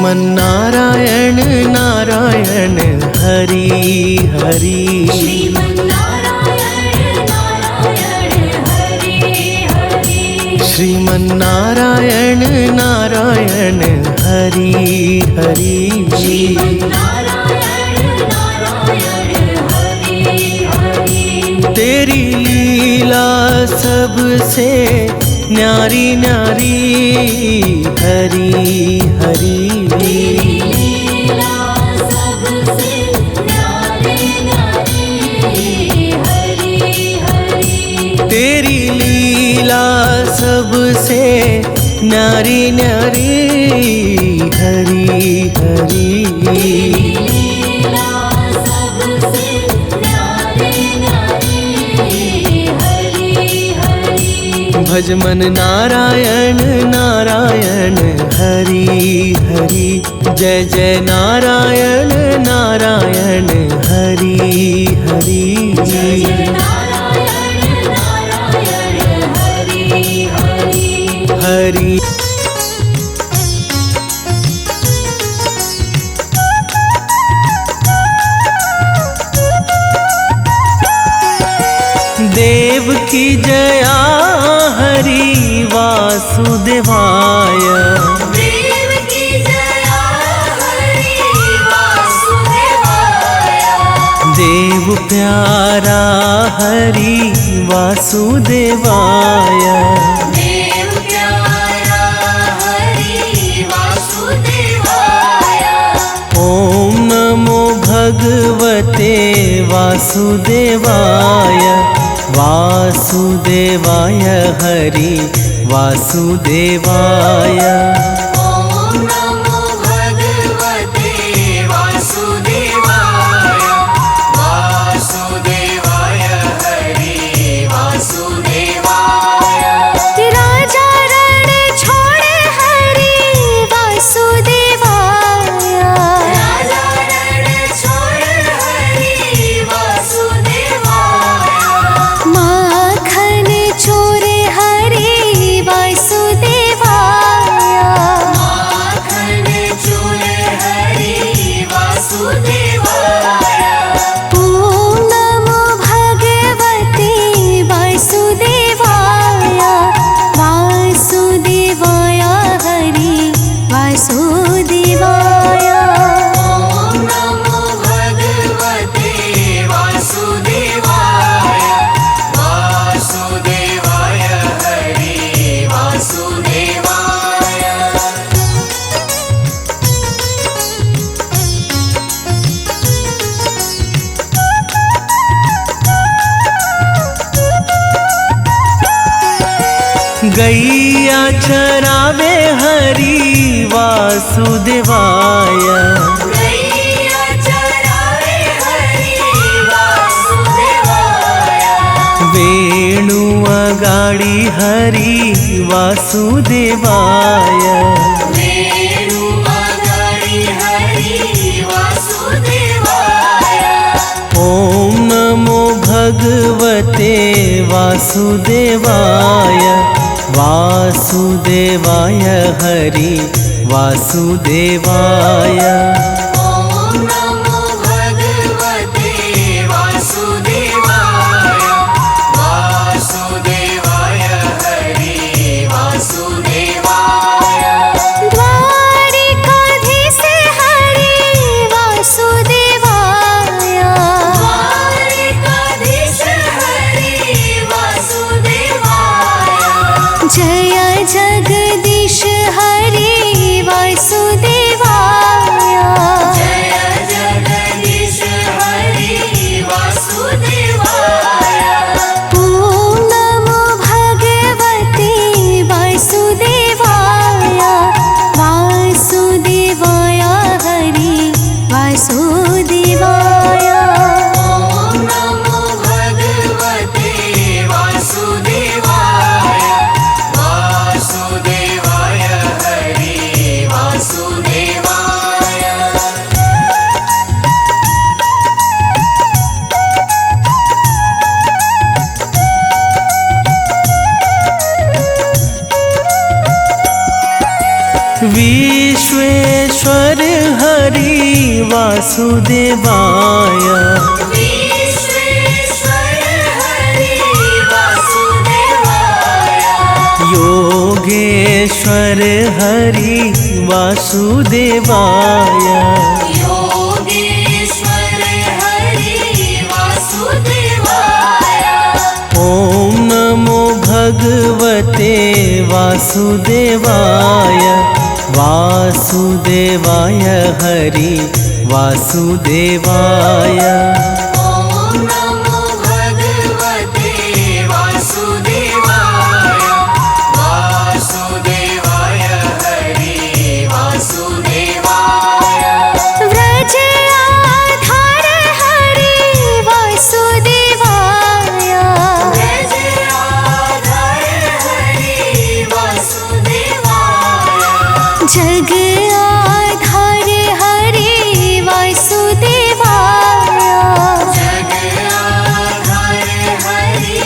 श्रीमन्नारायण नारायण हरि हरि। श्रीमन्नारायण नारायण हरि हरि। तेरी लीला सबसे न्यारी न्यारी हरि हरि। तेरी लीला सबसे न्यारी न्यारी हरि हरि। भज मन नारायण नारायण हरि हरि। जय जय नारायण नारायण हरि हरि। हरि देव की जया हरि वासुदेवाय। देव की जया हरि वासुदेवाय। देव प्यारा हरि वासुदेवाय। देव प्यारा हरि वासुदेवाय। ओम नमो भगवते वासुदेवाय। वासुदेवाय हरि वासुदेवाय। ओम नमो भगवते वासुदेवाय। वासुदेवाय हरि वासुदेवाय। राजा रण छोड़े हरि वासुदेवाय। राजा रण छोड़े हरि वासुदेवाय। माखन चोरे हरि वासुदेवाय। माखन चोरे हरि वासुदेवाय। ओम नमो भगवते वासुदेवाय। वासुदेवाय हरि वासुदेवाय। ओम नमो भगवते वासुदेवाय। वासुदेवाय हरि वासुदेवाय। गैया चरावे हरि वासुदेवाय। गैया चरावे हरि वासुदेवाय। वेणु अगाड़ी हरि वासुदेवाय। वेणु अगाड़ी हरि वासुदेवाय। ओम नमो भगवते वासुदेवाय। वासुदेवाय हरि वासुदेवाय। ओम नमो भगवते वासुदेवाय। वासुदेवाय हरि वासुदेवाय। द्वारिकाधीश हरि वासुदेवाय। द्वारिकाधीश हरि वासुदेवाय। जय जगदीश हरि वासुदेवाय। जय जगदीश हरि वासुदेवाय। ओम नमो भगवते वासुदेवाय। वासुदेवाय हरि वासुदेवाय। ओम नमो भगवते वासुदेवाय। वासुदेवाय हरि वासुदेवाय। विश्वेश विश्वेश्वर हरि वासुदेवाय विश्वेश्वर हरि वासुदेवाय योगेश्वर हरि वासुदेवाय योगेश्वर हरि वासुदेवाय ॐ नमो भगवते वासुदेवाय वासुदेवाय हरि वासुदेवाय ॐ नमो भगवते वासुदेवाय वासुदेवाय हरि वासुदेवाय व्रज आधार हरि वासुदेवाय व्रज आधार हरि वासुदेवाय जग आधार हरि वासुदेवाय जग आधार हरि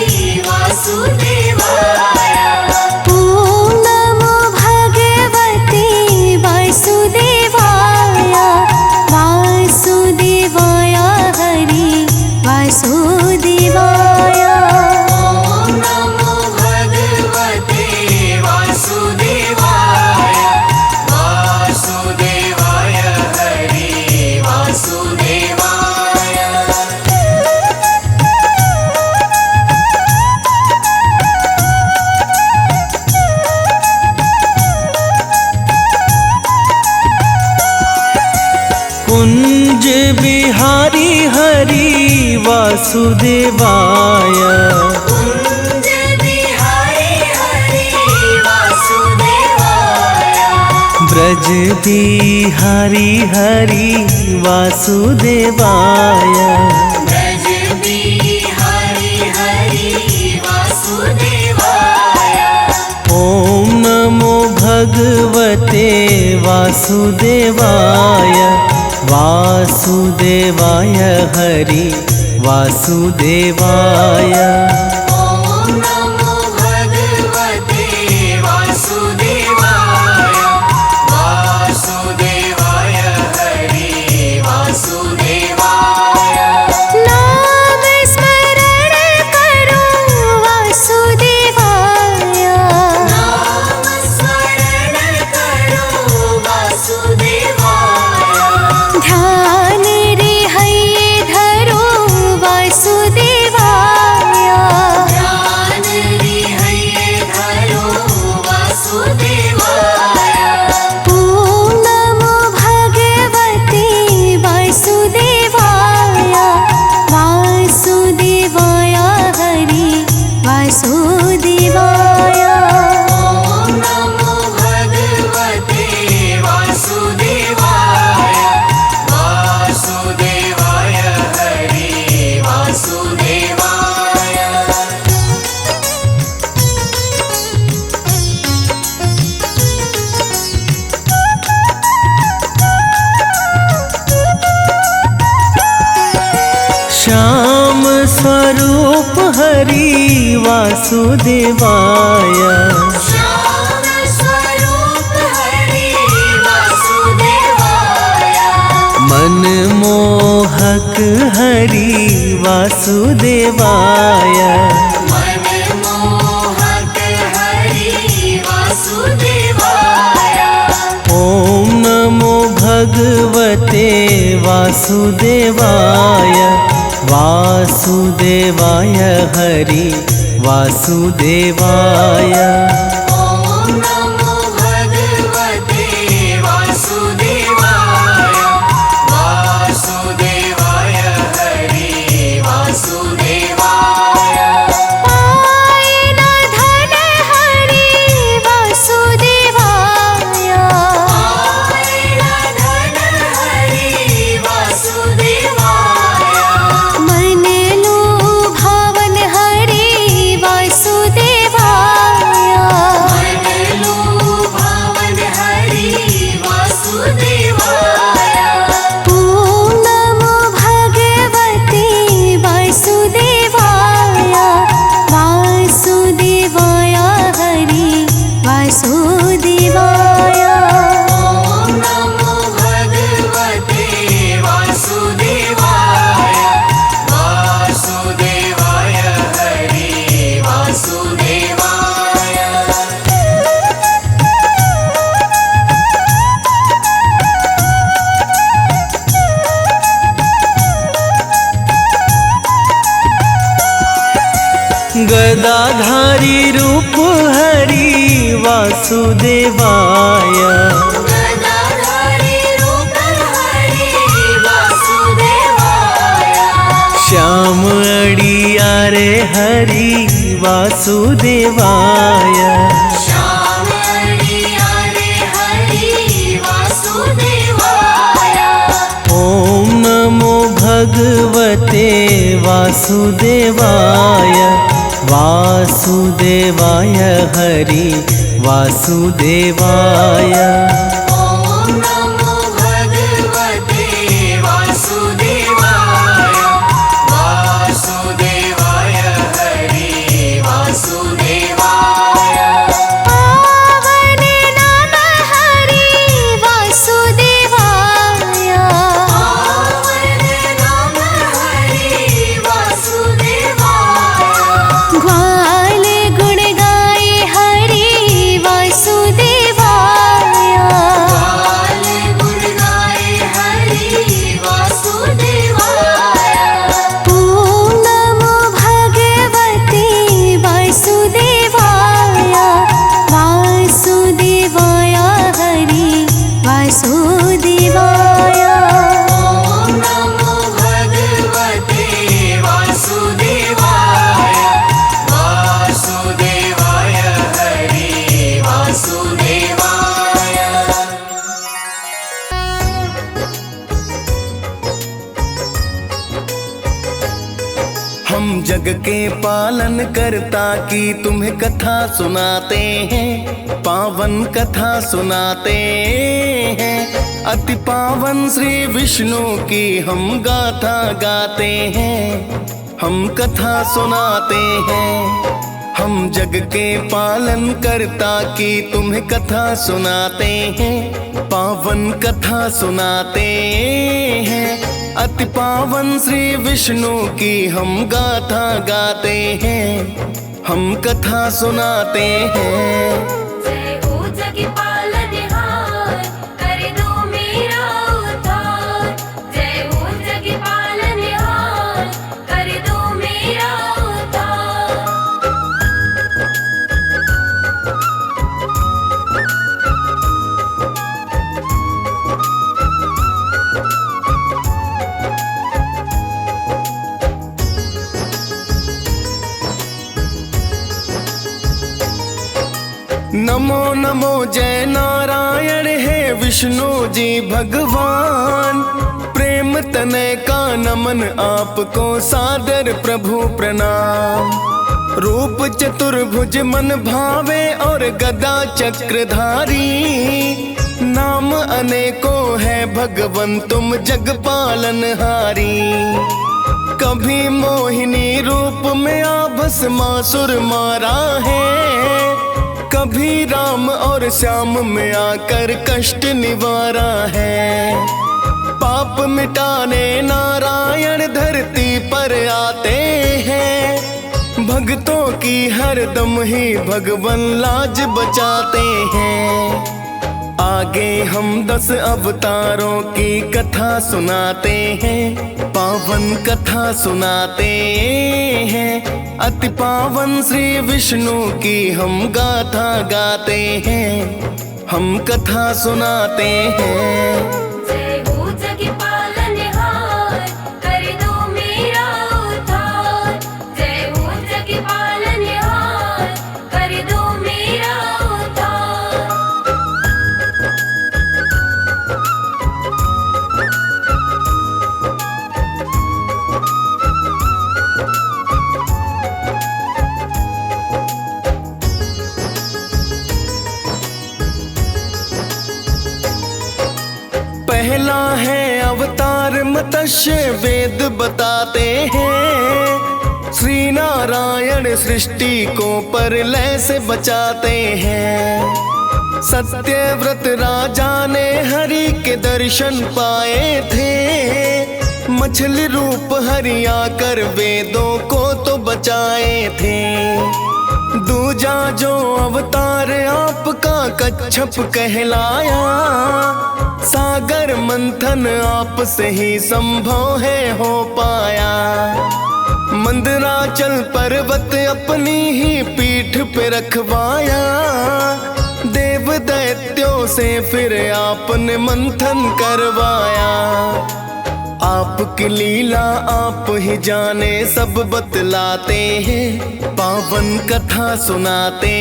वासुदेवाय ॐ नमो भगवते वासुदेवाय वासुदेवाय हरि वासुदेवाय ॐ नमो भगवते वासुदेवाय वासुदेवाय हरि वासुदेवाय कुंज बिहारी हरि वासुदेवाय कुंज बिहारी हरि वासुदेवाय ब्रज बिहारी हरि वासुदेवाय ब्रज बिहारी हरि वासुदेवाय ॐ नमो भगवते वासुदेवाय वासुदेवाय हरि वासुदेवाय ॐ नमो भगवते वासुदेवाय वासुदेवाय हरि वासुदेवाय नाम स्मरण करो वासुदेवाय नाम स्मरण करो वासुदेवाय ध्यान रे है धरो वासुदेवाय ध्यान रे है धरो वासुदेवाय ॐ नमो भगवते वासुदेवाय वासुदेवाय हरि वासुदेवाय ॐ नमो भगवते वासुदेवाय वासुदेवाय हरि वासुदेवाय श्याम स्वरूप हरि वासुदेवाय श्याम स्वरूप हरि वासुदेवाय मनमोहक हरि वासुदेवाय मनमोहक हरि वासुदेवाय ॐ नमो भगवते वासुदेवाय वासुदेवाय हरि वासुदेवाय ॐ नमो भगवते वासुदेवाय वासुदेवाय हरि वासुदेवाय पाय न धन हरि वासुदेवाय पाय न धन हरि वासुदेवाय मन लो भावन हरि वासुदेवाय गदाधारी रूप हरि वासुदेवाय। गदाधारी रूप हरि वासुदेवाय। श्याम अड़ियारे हरि वासुदेवाय। श्याम अड़ियारे हरि वासुदेवाय। ओम नमो भगवते वासुदेवाय। वासुदेवाय हरि वासुदेवाय। ओम नमो भगवते वासुदेवाय। वासुदेवाय हरि वासुदेवाय। पावन नाम हरि वासुदेवाय। पावन नाम हरि वासुदेवाय। ग्वाल गुण गाए हरि वासुदेवाय। ग्वाल गुण गाए हरि वासुदेवाय। ओम नमो भगवते वासुदेवाय। वासुदेवाय हरि वासुदेवाय। ओम नमो भगवते वासुदेवाय। वासुदेवाय हरि वासुदेवाय। हम जग के पालन करता की तुम्हें कथा सुनाते हैं, पावन कथा सुनाते हैं। अति पावन श्री विष्णु की हम गाथा गाते हैं, हम कथा सुनाते हैं। हम जग के पालन करता की तुम्हें कथा सुनाते हैं, पावन कथा सुनाते हैं। अति पावन श्री विष्णु की हम गाथा गाते हैं, हम कथा सुनाते हैं। जय हो जग पालनहार, कर दो मेरा उद्धार। जय हो जग पालनहार, कर दो मेरा उद्धार। नमो नमो जय नारायण है विष्णु जी भगवान। प्रेम तनय का नमन आपको सादर प्रभु प्रणाम। रूप चतुर्भुज मन भावे और गदा चक्रधारी। नाम अनेकों है भगवन तुम जग पालनहारी। कभी मोहिनी रूप में भस्मासुर मारा है, कभी राम और श्याम में आकर कष्ट निवारा है। पाप मिटाने नारायण धरती पर आते हैं, भक्तों की हरदम ही भगवन लाज बचाते हैं। आगे हम 10 अवतारों की कथा सुनाते हैं, पावन कथा सुनाते हैं। अति पावन श्री विष्णु की हम गाथा गाते हैं, हम कथा सुनाते हैं। जय हो जग पालनहार, कर दो मेरा उद्धार। जय हो जग पालनहार, कर दो मेरा उद्धार। पहला है अवतार मत्स्य वेद बताते हैं। श्री नारायण सृष्टि को प्रलय से बचाते हैं। सत्यव्रत राजा ने हरि के दर्शन पाए थे। मछली रूप हरि आकर वेदों को तो बचाए थे। दूजा जो अवतार आपका कच्छप कहलाया। सागर मंथन आप से ही संभव है हो पाया। मंदराचल पर्वत अपनी ही पीठ रखवाया, देव दैत्यों से फिर आपने मंथन करवाया। आपकी लीला आप ही जाने, सब बतलाते हैं, पावन कथा सुनाते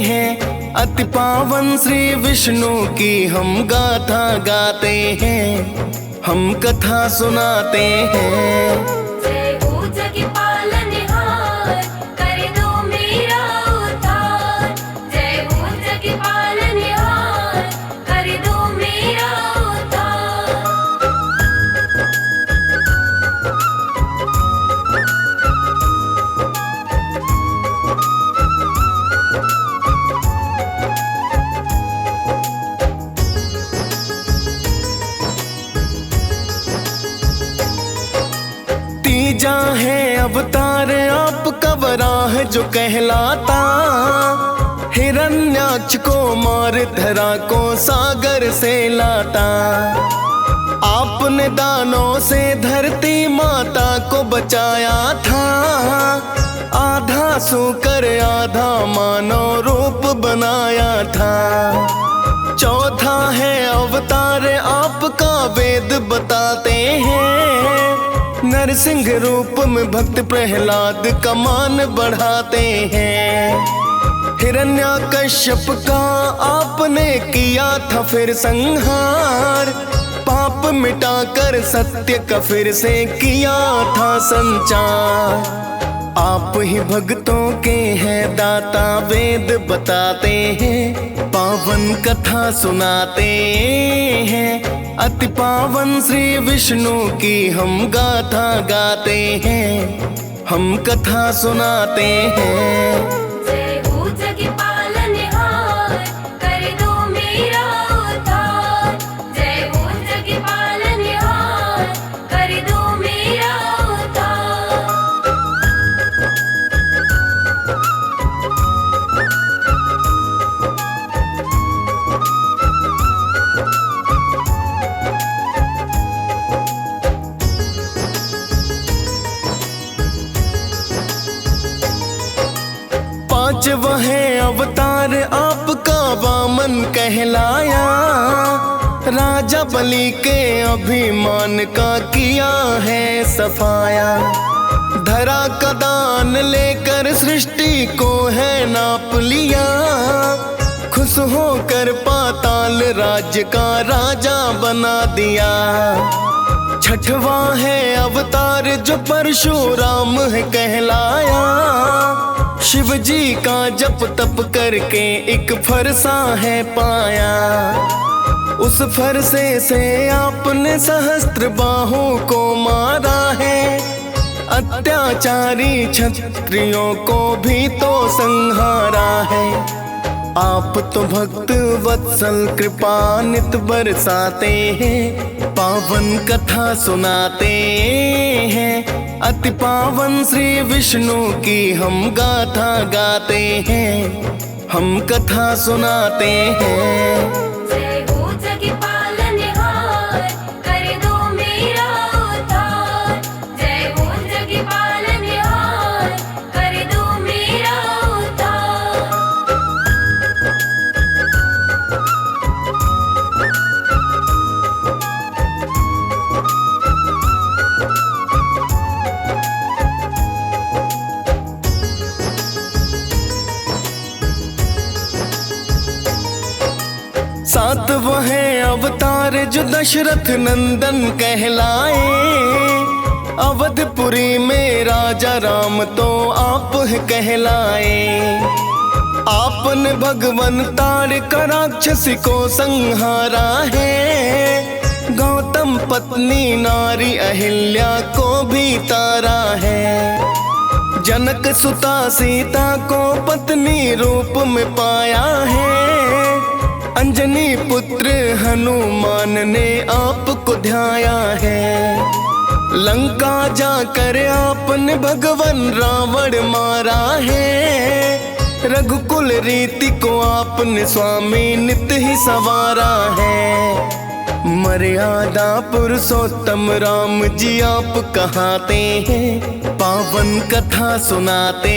हैं। अति पावन श्री विष्णु की हम गाथा गाते हैं, हम कथा सुनाते हैं। जय हो जग पालनहार, कर दो मेरा उद्धार। जय हो जग पालनहार, कर दो मेरा उद्धार। तीजा है अवतार आपका वराह जो कहलाता, हिरण्याक्ष को मार धरा को सागर से लाता। आपने दानों से धरती माता को बचाया था, आधा सूकर आधा मानव रूप बनाया था। चौथा है अवतार आपका वेद बताते हैं, नरसिंह रूप में भक्त प्रहलाद का मान बढ़ाते हैं। हिरण्याकश्यप का आपने किया था फिर संहार, पाप मिटाकर सत्य का फिर से किया था संचार। आप ही भक्तों के हैं दाता, वेद बताते हैं, पावन कथा सुनाते हैं। अति पावन श्री विष्णु की हम गाथा गाते हैं, हम कथा सुनाते हैं। जय हो जग पालनहार, कर दो मेरा उद्धार। जय हो जग पालनहार, कर दो मेरा उद्धार। पांचवा है अवतार आपका वामन कहलाया, राजा बलि के अभिमान का किया है सफाया। धरा का दान लेकर सृष्टि को है नाप लिया, खुश होकर पाताल राज्य का राजा बना दिया। छठवा है अवतार जो परशुराम है कहलाया, शिव जी का जप तप करके एक फरसा है पाया। उस फरसे से आपने सहस्त्र बाहों को मारा है, अत्याचारी क्षत्रियों को भी तो संहारा है। आप तो भक्त वत्सल कृपा नित बरसाते हैं, पावन कथा सुनाते हैं। अति पावन श्री विष्णु की हम गाथा गाते हैं, हम कथा सुनाते हैं। जय हो जग पालनहार, कर दो मेरा उद्धार। जय हो जग पालनहार, कर दो मेरा उद्धार। सातवां है अवतार जो दशरथ नंदन कहलाए, अवधपुरी में राजा राम तो आप है कहलाए। आपने भगवन तारक राक्षसी को संहारा है, गौतम पत्नी नारी अहिल्या को भी तारा है। जनक सुता सीता को पत्नी रूप में पाया है, अंजनी पुत्र हनुमान ने आपको ध्याया है। लंका जाकर आपने भगवन रावण मारा है, रघुकुल रीति को आपने स्वामी नित ही संवारा है। मर्यादा पुरुषोत्तम राम जी आप कहाते हैं, पावन कथा सुनाते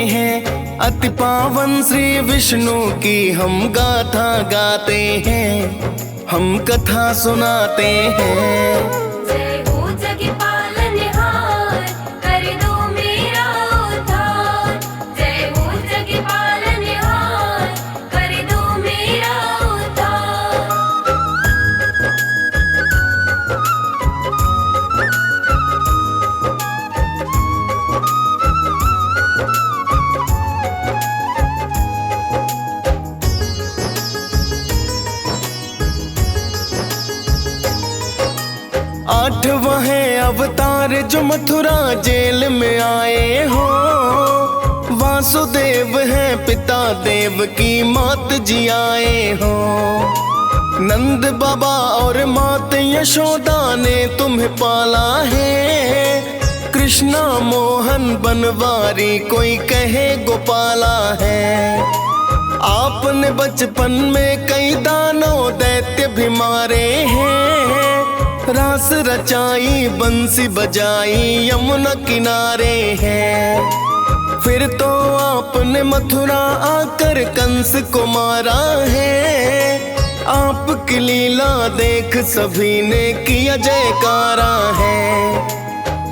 हैं। अति पावन श्री विष्णु की हम गाथा गाते हैं, हम कथा सुनाते हैं। जय हो जग पालनहार, कर दो मेरा उद्धार। जय हो जग पालनहार, कर दो मेरा उद्धार। आठवां है अवतार जो मथुरा जेल में आए हो। वासुदेव है पिता देव की मात जी आए हो। नंद बाबा और मात यशोदा ने तुम्हें पाला है। कृष्णा मोहन बनवारी कोई कहे गोपाला है। आपने बचपन में कई दानों दैत्य भी मारे हैं। रास रचाई बंसी बजाई यमुना किनारे हैं। फिर तो आपने मथुरा आकर कंस को मारा है। आपकी लीला देख सभी ने किया जयकारा है।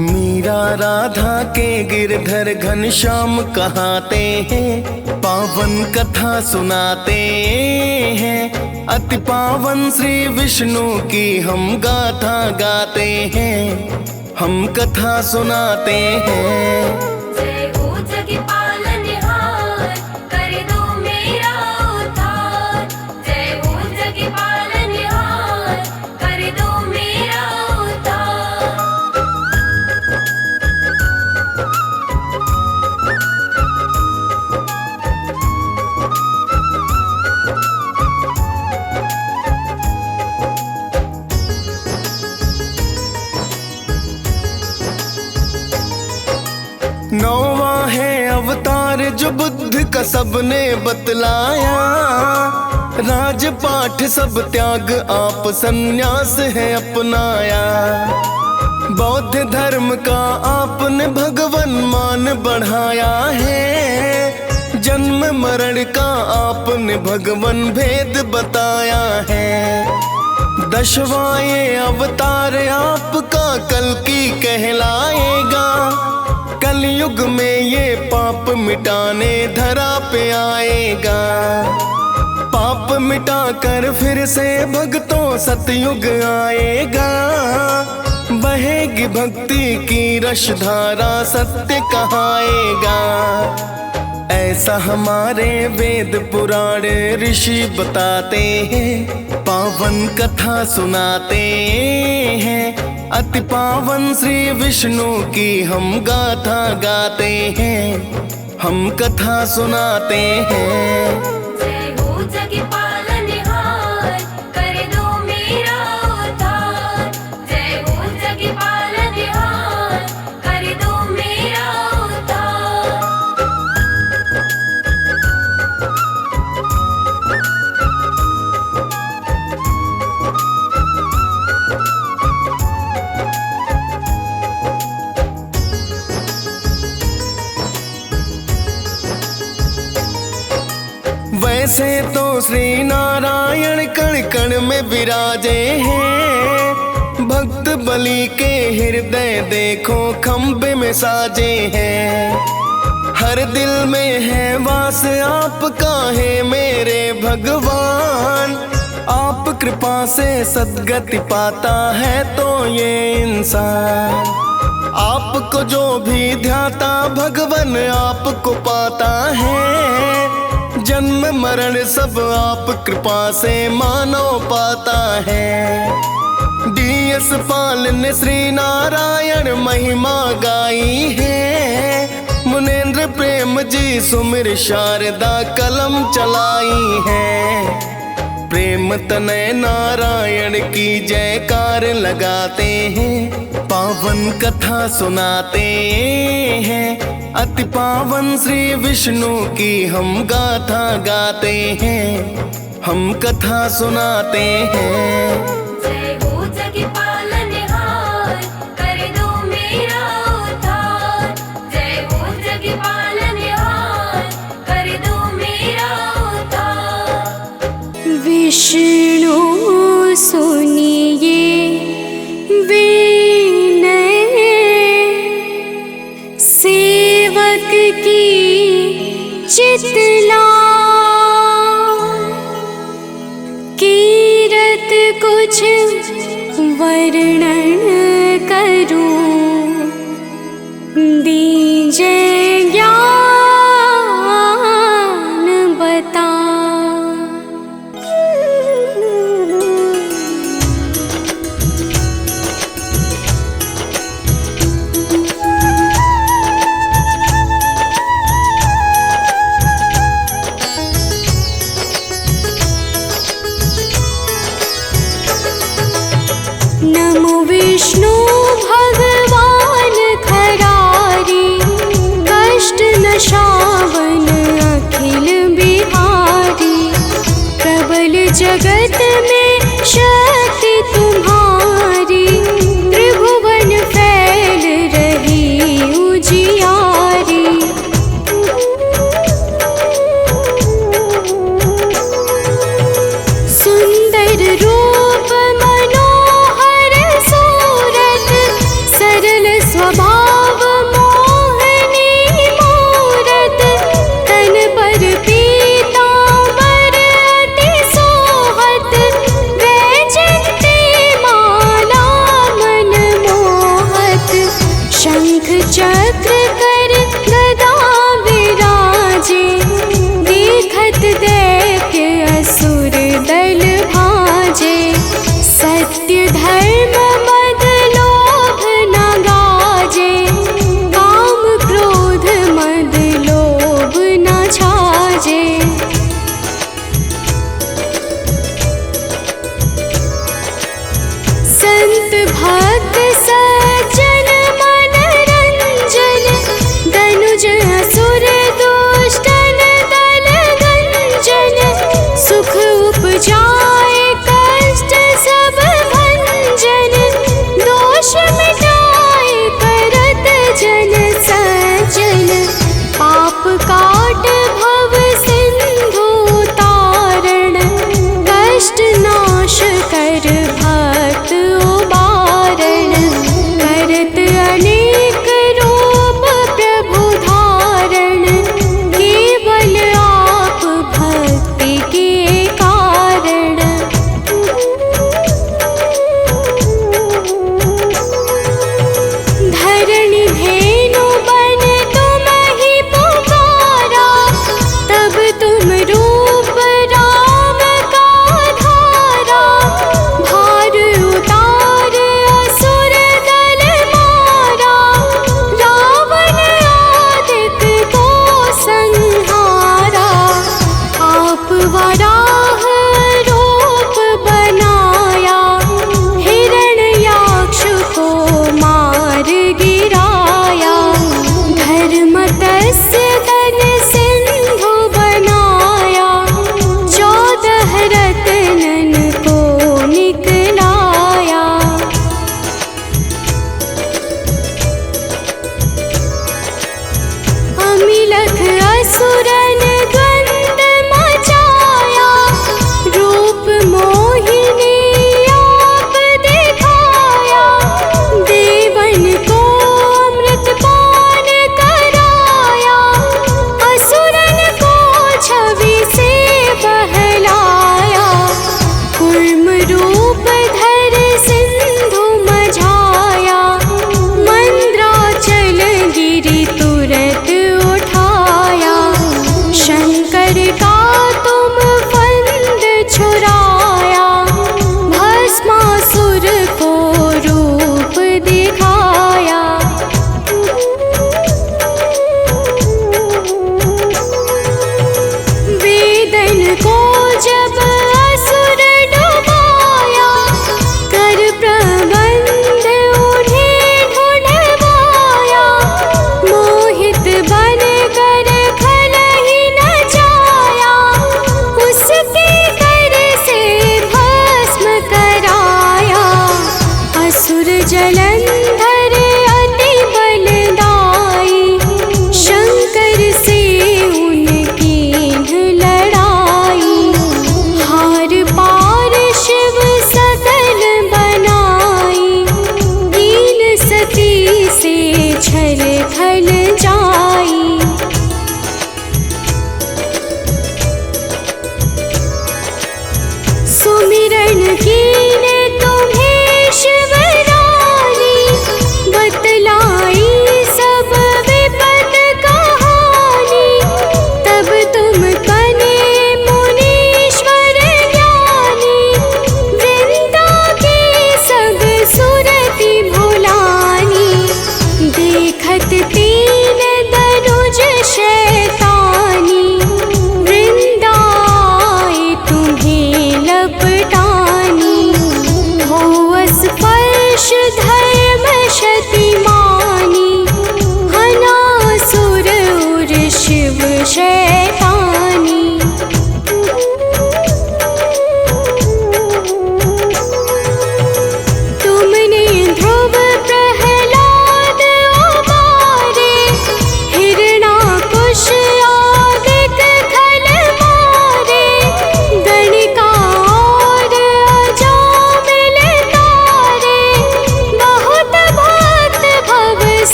मीरा राधा के गिरधर घनश्याम कहाते हैं, पावन कथा सुनाते हैं। अति पावन श्री विष्णु की हम गाथा गाते हैं, हम कथा सुनाते हैं। जय हो जग पालनहार, कर दो मेरा उद्धार। जय हो जग पालनहार, कर दो मेरा उद्धार। नौवां है अवतार जो बुद्ध का सबने बतलाया। राजपाठ सब त्याग आप संन्यास है अपनाया। बौद्ध धर्म का आपने भगवन मान बढ़ाया है। जन्म मरण का आपने भगवन भेद बताया है। दशवां ये अवतार आपका कल्कि कहलाएगा। कलयुग में ये पाप मिटाने धरा पे आएगा। पाप मिटाकर फिर से भक्तों सतयुग आएगा। बहेगी भक्ति की रसधारा सत्य कहाएगा। ऐसा हमारे वेद पुराण ऋषि बताते हैं, पावन कथा सुनाते हैं। अति पावन श्री विष्णु की हम गाथा गाते हैं, हम कथा सुनाते हैं। जय हो जग पालनहार, कर दो मेरा उद्धार। जय हो जग पालनहार, कर दो मेरा उद्धार। वैसे तो श्री नारायण कण कण में विराजे हैं। भक्त बलि के हृदय देखो खंबे में साजे हैं। हर दिल में है वास आपका है मेरे भगवान। आप कृपा से सद्गति पाता है तो ये इंसान। आपको जो भी ध्याता भगवन आपको पाता है। जन्म मरण सब आप कृपा से मानव पाता है। डीएस पाल ने श्री नारायण महिमा गाई है। मुनेन्द्र प्रेम जी सुमिर शारदा कलम चलाई है। प्रेम तनय नारायण की जयकार लगाते हैं, पावन कथा सुनाते हैं। अति पावन श्री विष्णु की हम गाथा गाते हैं, हम कथा सुनाते हैं। जय हो जग पालनहार, कर दो मेरा उद्धार। जय हो जग पालनहार, विष्णु सुनिए विनय, सेवक की चितला कीरत कुछ वर्णन करूं, दीजे ज्ञान बता। नमो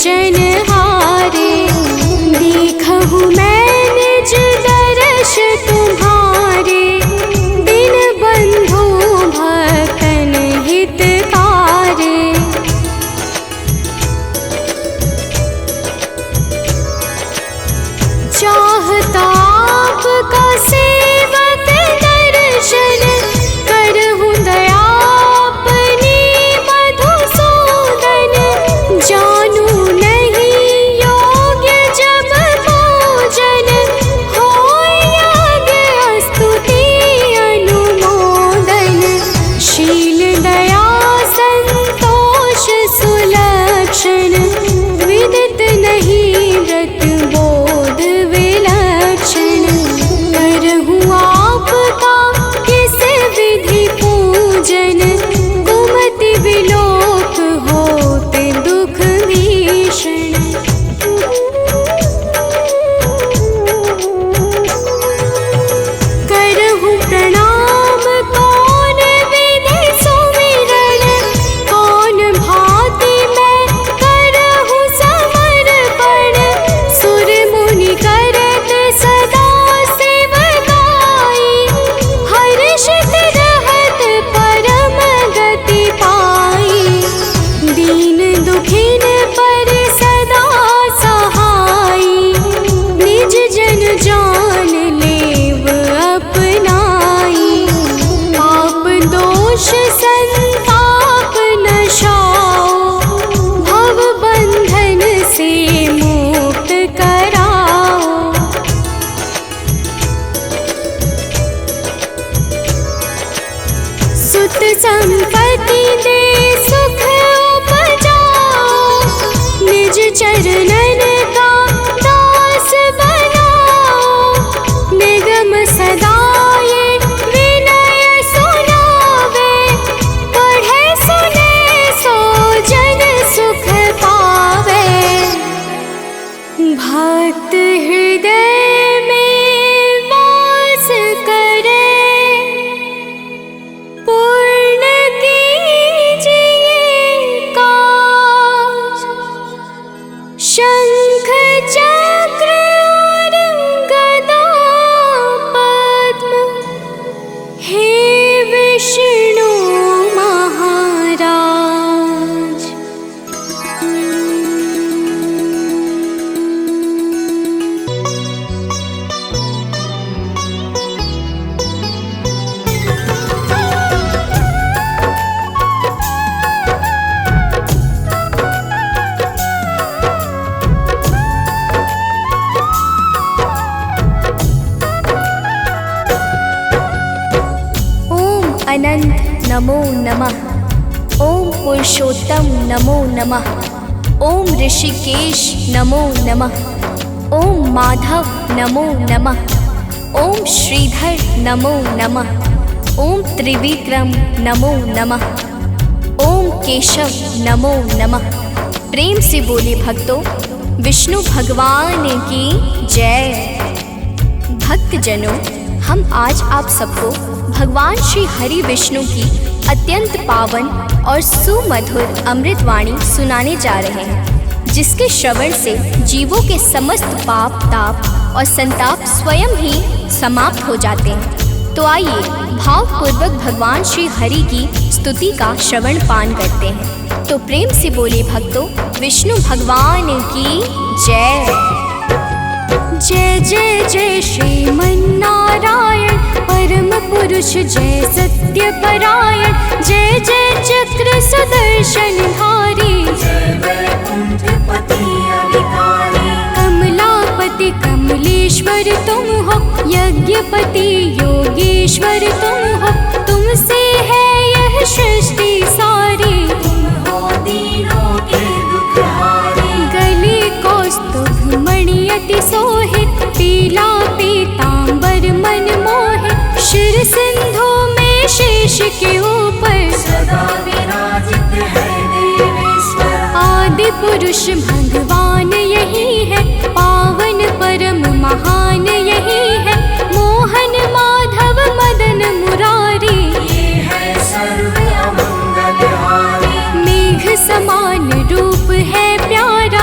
जन हारे। देखहु मैं निज दर्श तुम्हारे, दिन बंधु भक्तन हितकारे। चाहता आपका सेवक दर्शन, करहु दया अपनी मधुसूदन। जानू नहीं योग्य जब पूजन, होय यज्ञ स्तुति अनुमोदन। शील दया संतोष सुलक्षण, विदित नहीं व्रत बोध विलक्षण। करहु आपका किस विधि पूजन, कुमति विलोक होते दुख भीषण। करहु प्रणाम कौन विधि सुमिरन, कौन भांति मैं करहु समर्पण। सुर मुनि करत सदा सेवकाई, हर्षित रहत परम गति पाई। दीन दुखिन पर सदा सहाई, निज जन जान लेव अपनाई। पाप दोष संताप नशाओ, भव बंधन से मुक्त कराओ। सुत संपत्ति दे सुख उपजाओ, निज चरणन का दास बनाओ। निगम सदा ये विनय सुनावे, पढ़े सुने सो जन सुख पावे। भक्त हृदय में वास करे, पूर्ण कीजिए काज। शंख चक्र और गदा पद्म, हे विष्णु महाराज। अनंत नमो नमः, ओम पुरुषोत्तम नमो नमः, ओम ऋषिकेश नमो नमः, ओम माधव नमो नमः, ओम श्रीधर नमो नमः, ओम त्रिविक्रम नमो नमः, ओम केशव नमो नमः। प्रेम से बोले भक्तों, विष्णु भगवान की जय। भक्तजनों, हम आज आप सबको भगवान श्री हरि विष्णु की अत्यंत पावन और सुमधुर अमृतवाणी सुनाने जा रहे हैं, जिसके श्रवण से जीवों के समस्त पाप ताप और संताप स्वयं ही समाप्त हो जाते हैं। तो आइए भावपूर्वक भगवान श्री हरि की स्तुति का श्रवण पान करते हैं। तो प्रेम से बोले भक्तों, विष्णु भगवान की जय। जय जय जय श्रीमन्नारायण, परम पुरुष जय सत्य परायण। जय जय चक्र सुदर्शन धारी, जय वैकुंठपति अधिकारी। कमलापति कमलेश्वर तुम हो, यज्ञपति योगेश्वर तुम हो। तुमसे है यह सृष्टि सारी, तुम हो दीनों के दुखहारी। गले कौस्तुभ मणि अति सोहे, पीला पीतांबर मन मोहे। शिर सिंधु में शेष के ऊपर, सदा विराजित है देवेश्वर। आदि पुरुष भगवान यही है, पावन परम महान यही है। मोहन माधव मदन मुरारी, ये है सर्व अमंगलहारी। मेघ समान रूप है प्यारा,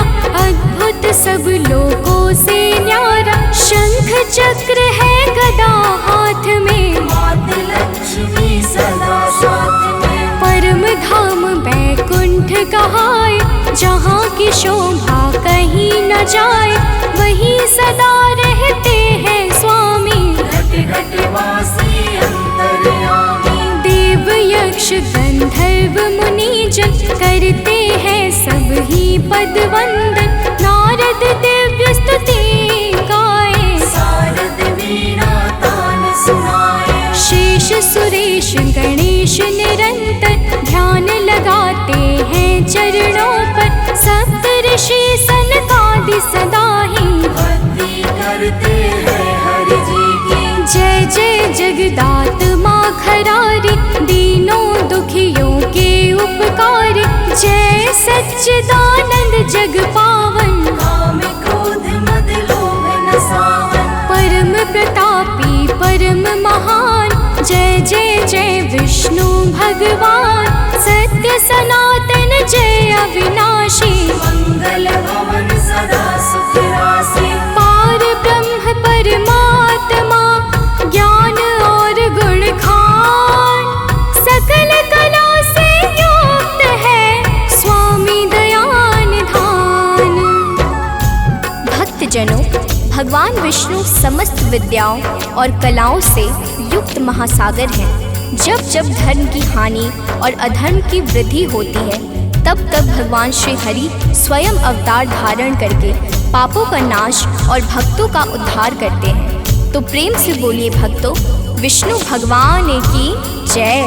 की शोभा कहीं न जाए, वहीं सदा रहते हैं स्वामी। घट घट वासी अंतर्यामी, देव यक्ष गंधर्व मुनि जन करते हैं सब ही पद वंदन। नारद दिव्य स्तुति गाए, सारद वीणा तान सुनाए। शेष सुरेश गणेश निरंतर ध्यान लगाते हैं चरणों पर। सप्त ऋषि सनकादि सदा ही भक्ति करते हैं हरि जी की। जय जय जगदात्मा खरारी, दीनों दुखियों के उपकारी। जय सच्चिदानंद जग पावन, काम क्रोध मद लोभ न सावन। परम प्रतापी परम महान। जय जय जय विष्णु भगवान, सत्य सनातन जय अविनाशी। मंगल भवन सदा सुख राशि, पार ब्रह्म परमात्मा, ज्ञान और गुण खान। सकल कला से युक्त है स्वामी दया निधान। भक्तजनों, भगवान विष्णु समस्त विद्याओं और कलाओं से युक्त महासागर हैं। जब जब धर्म की हानि और अधर्म की वृद्धि होती है, तब तब भगवान श्री हरि स्वयं अवतार धारण करके पापों का नाश और भक्तों का उद्धार करते हैं। तो प्रेम से बोलिए भक्तों, विष्णु भगवान की जय।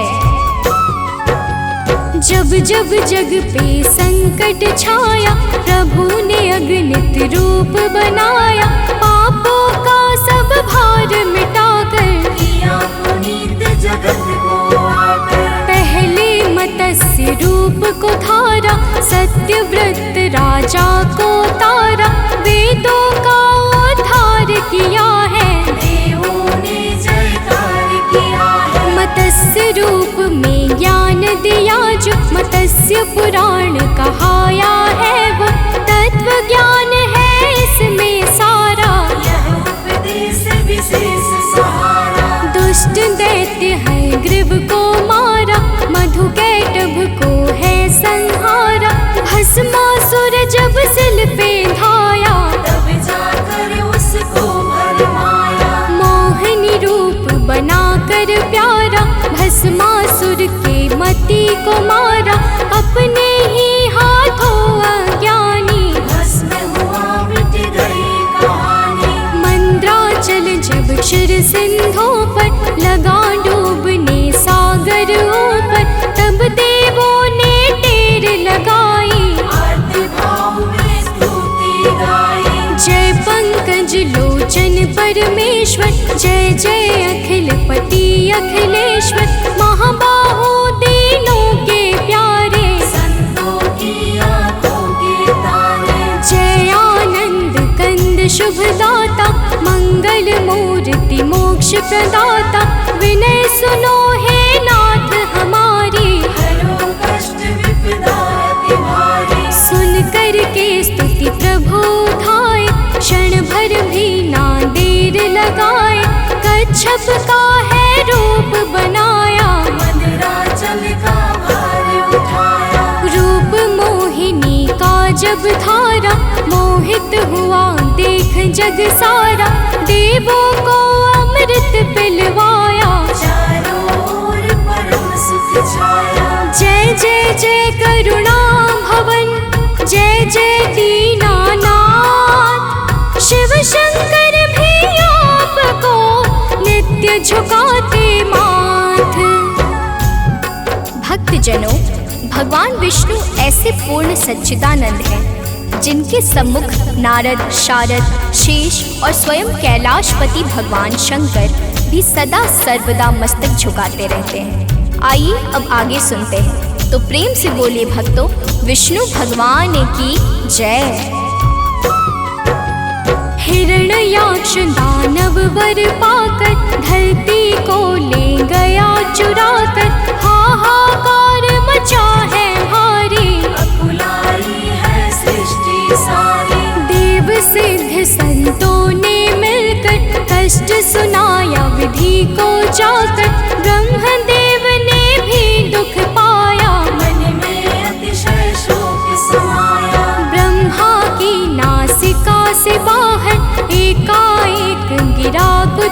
जब जब जग पे संकट छाया, प्रभु ने अगणित रूप बनाया। पापों का सब भार मिटाकर किया पुनीत जगत को आकर। पहले मत्स्य रूप को धारा, सत्यव्रत राजा को तारा। वेदों का उद्धार किया है, देवों ने जयकार किया है। मत्स्य रूप में ज्ञान दिया जो, मत्स्य पुराण कहाया है वो। तत्व ज्ञान है इसमें सारा, यह उपदेश विशेष सहारा। दुष्ट दैत्य है ग्रीव को मारा, मधुकैटभ को है संहारा। भस्मासुर जब सिल पे धाया, तब जाकर उसको भरमाया। मोहिनी रूप बनाकर प्यारा, भस्मासुर के मति को मारा। अपने ही हाथों अज्ञानी, भस्म हुआ मिट गई कहानी। मंद्राचल जब क्षीर सिंधु पर लगा डूबने सागर ऊपर। तब देवों ने टेर लगाई, आरती भाव में स्तुति गाई। जय पंकज लोचन परमेश्वर, जय जय अखिलपति अखिलेश्वर। महाबाहु दीनों के प्यारे, संतों की आंखों के तारे। जय आनंद कंद शुभदाता, मंगल मूर्ति मोक्ष प्रदाता। विनय सुनो हे नाथ हमारी, हरो कष्ट विपदा अति भारी। सुन कर के स्तुति प्रभु धाय, क्षण भर भी ना देर लगाए। कच्छप का है रूप बनाया, मंदराचल का भार उठाया। रूप मोहिनी का जब धारा। मोहित हुआ देख जग सारा, देवों को अमृत पिलवाया। चारों ओर परम सुख छाया। जय जय जय करुणा भवन, जय जय दीनानाथ। शिव शंकर भी आपको नित्य झुकाते माथ। भक्तजनों, भगवान विष्णु ऐसे पूर्ण सच्चिदानंद हैं, जिनके सम्मुख नारद, शारद, शेष और स्वयं कैलाशपति भगवान शंकर भी सदा सर्वदा मस्तक झुकाते रहते हैं। आइए अब आगे सुनते हैं। तो प्रेम से बोलिए भक्तों, विष्णु भगवान की जय। हिरण्याक्ष दानव वर पाकर, धरती को ले गया चुराकर। हाहाकार मचा है भारी, अकुलाई है सृष्टि सारी। देव सिद्ध संतों ने मिलकर, कष्ट सुनाया विधि को जाकर। ब्रह्मदेव ने भी दुख पाया, मन में अतिशय शोक समाया।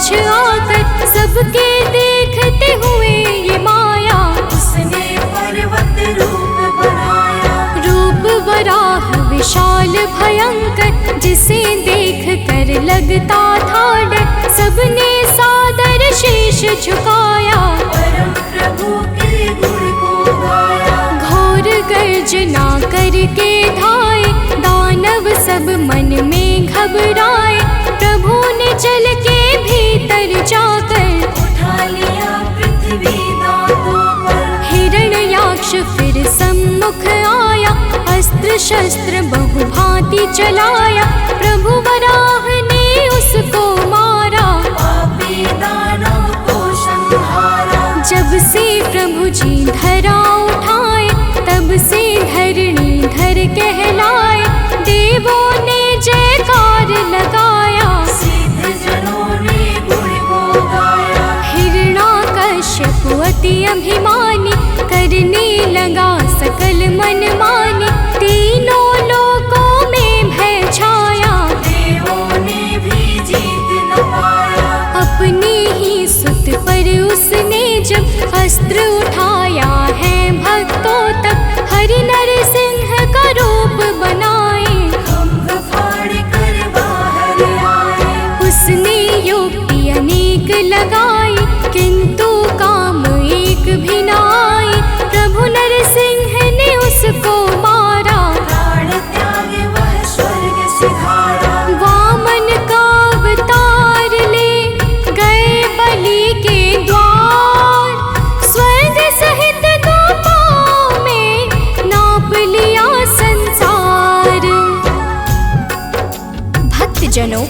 समक्ष आकर सबके देखते हुए ये माया, उसने पर्वत रूप बनाया। रूप वराह विशाल भयंकर, जिसे देख कर लगता था डर। सबने सादर शीश झुकाया, परम प्रभु के गुण को गाया। घोर गर्जना करके धाए, दानव सब मन में घबराए। प्रभु ने जल के भीतर जाकर उठा लिया पृथ्वी दांतों पर। हिरण्याक्ष फिर सम्मुख आया, अस्त्र शस्त्र बहुभांति चलाया। प्रभु वराह ने उसको मारा, पापी दानव को संहारा। जब से प्रभु जी धरा उठाए, तब से धरणी धर कहलाए। देवों ने जयकार लगाया, सिद्ध जनों ने गुण को गाया। हिरण्याकश्यप अति अभिमानी, करने लगा सकल मनमानी। तीनों लोकों में भय छाया, देवों ने भी जीत न पाया। अपने ही सुत पर उसने जब अस्त्र उठाया है भक्तों तक। हरि नरसिंह का रूप बनाए, खंभ फाड़ कर बाहर आए। उसने युक्ति अनेक लगाई, किंतु काम एक भी न आई। प्रभु नरसिंह ने उसको मारा, प्राण त्याग वह स्वर्ग सिधारा। वामन का अवतार ले गए बलि के द्वार। स्वर्ग सहित दो पाँव में नाप लिया संसार। भक्तजनों,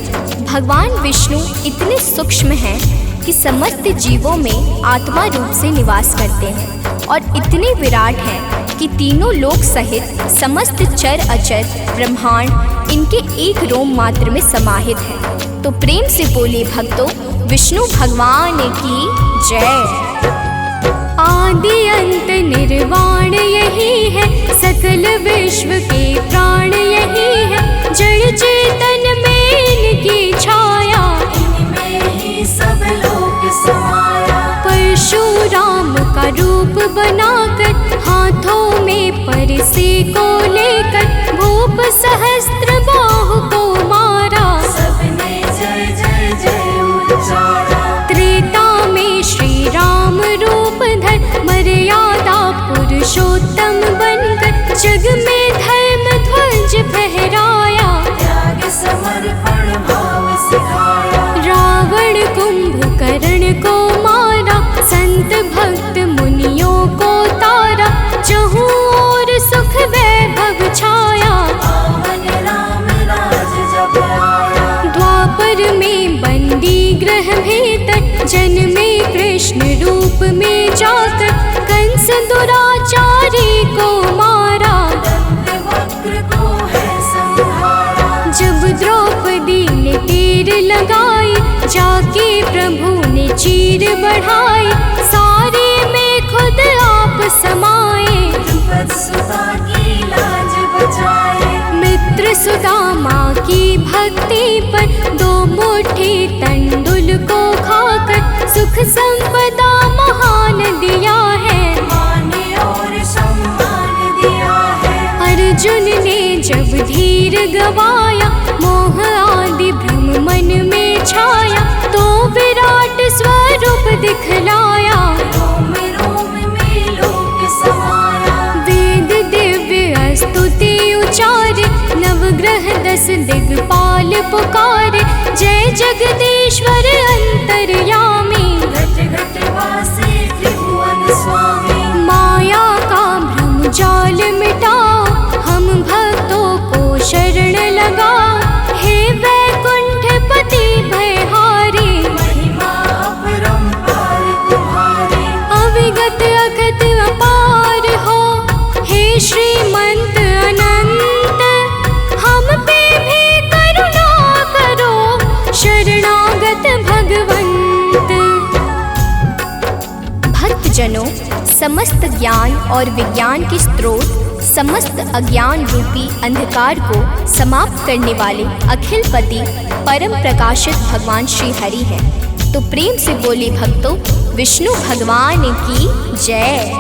भगवान विष्णु इतने सूक्ष्म हैं कि समस्त जीवों में आत्मा रूप से निवास करते हैं, और इतने विराट हैं कि तीनों लोक सहित समस्त चर अचर ब्रह्मांड इनके एक रोम मात्र में समाहित है। तो प्रेम से बोले भक्तों, विष्णु भगवान की जय। आदि अंत निर्वाण यही है, सकल विश्व के प्राण यही है। जड़ चेतन में इनकी छाया, इनमें ही सब लोग समाया। परशुराम का रूप बनाकर, हाथों में परसे को लेकर। भूप सहस्त्र बाहु को मारा, सबने जय जय जय उच्चारा। त्रेता में श्री राम रूप धर, मर्यादा पुरुषोत्तम बनकर। जग में धर्म ध्वज फहराया, त्याग समर्पण भाव सिखाया। रावण कुंभकर्ण को मारा, संत भक्त मुनियों को तारा। जहूं और सुख वैभव छाया, पावन राम राज जब आया। द्वापर में बंदी ग्रह भीतर, जन्मे कृष्ण रूप में जाकर। कंस दुराचारी को मारा, दंत वक्र को है संहारा। जब द्रौपदी ने तीर लगाई, जाके प्रभु ने चीर बढ़ाई। सारे में खुद आप समाए, द्रुपद सुता की लाज बचाए। मित्र सुदामा की भक्ति पर, दो मुट्ठी तंडुल को खाकर। सुख संपदा महान दिया है, मान और सम्मान दिया है। अर्जुन ने जब धीर गवाया, मोह आदि भ्रम मन में छाया। तो विराट स्वरूप दिखलाया, रोम रोम में लोक समाया। वेद दिव्य स्तुति उचारे, नवग्रह 10 दिग्पाल पुकारे। जय जगदीश्वर अंतर्यामी, घट घट वासी त्रिभुवन स्वामी। माया का भ्रम जाल मिटाओ, हम भक्तों को शरण लगाओ। हे वैकुंठ पति भयहारी, महिमा अपरंपार तुम्हारी। अविगत अगत अपार हो, हे श्रीमंत अनंत। हम पे भी करुणा करो, शरणागत भगवंत। भक्तजनों, समस्त ज्ञान और विज्ञान के स्रोत, समस्त अज्ञान रूपी अंधकार को समाप्त करने वाले अखिलपति परम प्रकाशित भगवान श्री हरि हैं। तो प्रेम से बोली भक्तों विष्णु भगवान की जय।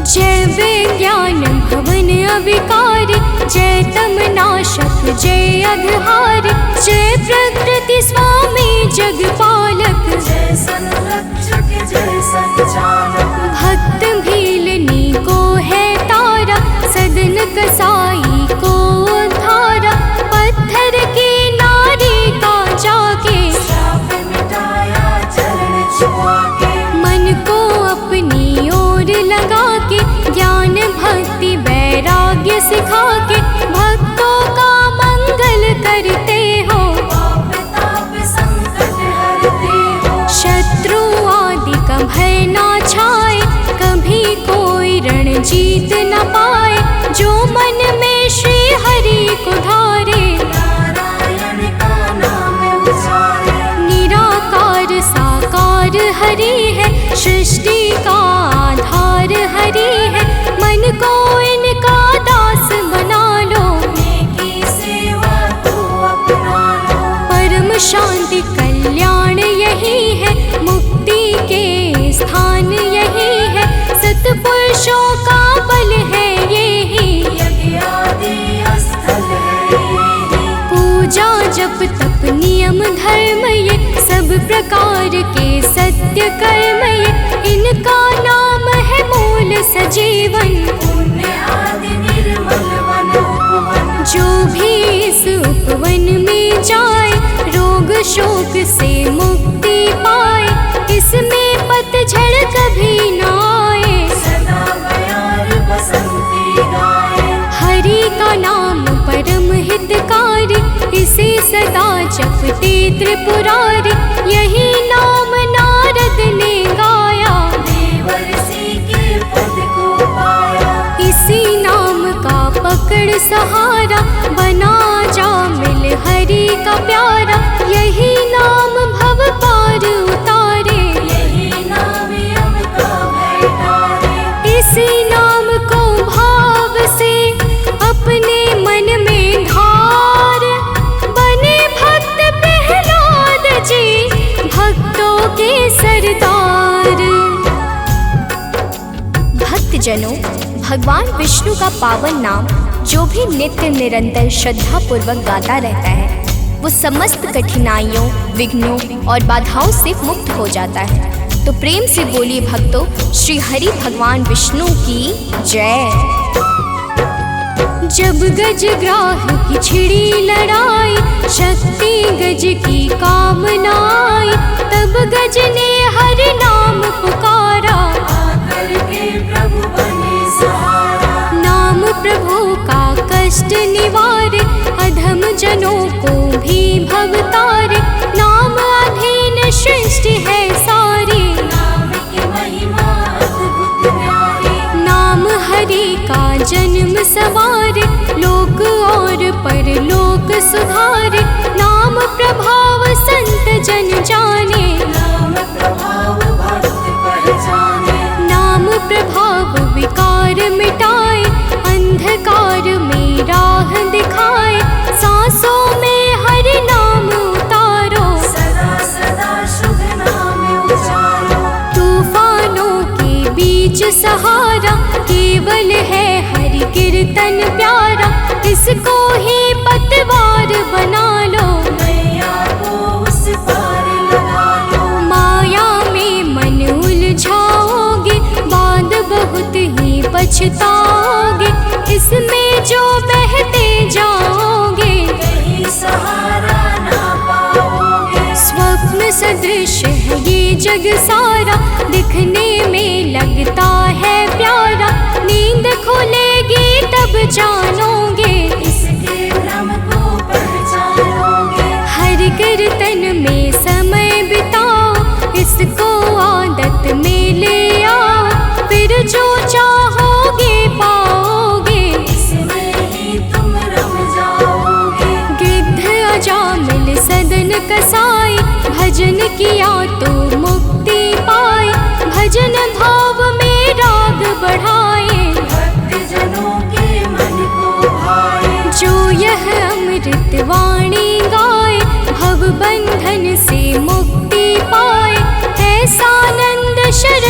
जय विज्ञान भवन अविकार, जय तमनाशक जय अघहार, जय प्रकृति स्वामी जगपालक, जय संरक्षक जय संचालक। भक्त भीलनी को है तारा, सदन कसाई को उद्धारा, पत्थर की नारी का जाके शाप मिटाया चरण छुआ के। मन को अपनी ओर लगा के, ज्ञान भक्ति वैराग्य सिखा के, भक्तों का मंगल करते हो, पाप ताप संकट हरते हो। शत्रु आदि का भय ना छाए, कभी कोई रण जीत न पाए, जो मन में श्री हरि को धारे, नारायण का नाम उचारे। निराकार साकार हरि है, सृष्टि का आधार हरि है, मन को इनका दास बना लो, नेकी सेवा को अपना लो। परम शांति कल्याण यही है, मुक्ति के स्थान यही है, सत्पुरुषों का बल है यही, यज्ञ आदि स्थल है यही। पूजा जप तप नियम धर्म ये, सब प्रकार के सत्य कर्म ये, इनका नाम है मूल सजीवन। पुण्य आदि निर्मल वन उपवन, जो भी इस उपवन में जाए, रोग शोक से मुक्ति पाए, इसमें पतझड़ कभी न आए, सदा बयार बसंती गाए। हरि का नाम परम हितकारी, इसे सदा जपते त्रिपुरारी, यही नाम नारद ने गाया, देवर्षि के पद को पाया। इसी नाम का पकड़ सहारा, बना जा मिल हरि का प्यारा, यही नाम भव पार उतारे, यही नाम यम का भय टारे। इसी नाम को भाव से अपने मन में धार, बने भक्त प्रहलाद जी भक्तों के सरदार। भक्तजनों, भगवान विष्णु का पावन नाम जो भी नित्य निरंतर श्रद्धा पूर्वक गाता रहता है, वो समस्त कठिनाइयों विघ्नों और बाधाओं से मुक्त हो जाता है। तो प्रेम से बोलिए भक्तों श्री हरि भगवान विष्णु की जय। जब गजग्राह की छिड़ी लड़ाई, शक्ति गज की कामना आई, तब गज ने हरि नाम पुकारा, आकर के प्रभु बने सहारा। नाम प्रभु का कष्ट निवारे, अधम जनों को भी भवतारे, नाम अधीन सृष्टि है सारी, नाम की महिमा अद्भुत न्यारी। नाम हरि का जन्म सवारे, लोक और परलोक सुधारे, नाम प्रभाव संत जन जाने, नाम प्रभाव भक्त पहचाने। नाम प्रभाव विकार मिटाए, अंधकार में राह दिखाए, सांसों में हरि नाम उतारो, सदा सदा शुभ नाम उचारो। तूफानों के बीच सहारा, केवल है हरि कीर्तन प्यारा, इसको ही पतवार बना लो, नैया को उस पार लगा लो। माया में मन उलझाओगे, बाद बहुत ही पछताओगे, इसमें जो बहते जाओगे, कहीं सहारा ना पाओगे। स्वप्न सदृश है ये जग सारा, दिखने में लगता है प्यारा, नींद खुलेगी तब जानोगे, इसके भ्रम को पहचानोगे। हरि कीर्तन में समय बिताओ, इसको आदत में ले आओ, फिर जो चाहोगे पाओगे, इसमें ही तुम रम जाओगे। गिद्ध अजामिल सदन कसाई, भजन किया तो मुक्ति पाए, भजन भाव में राग बढ़ाए, भक्त जनों के मन को भाए। जो यह अमृत वाणी गाए, भव बंधन बंधन से मुक्ति पाए, ऐसा आनंद शरीर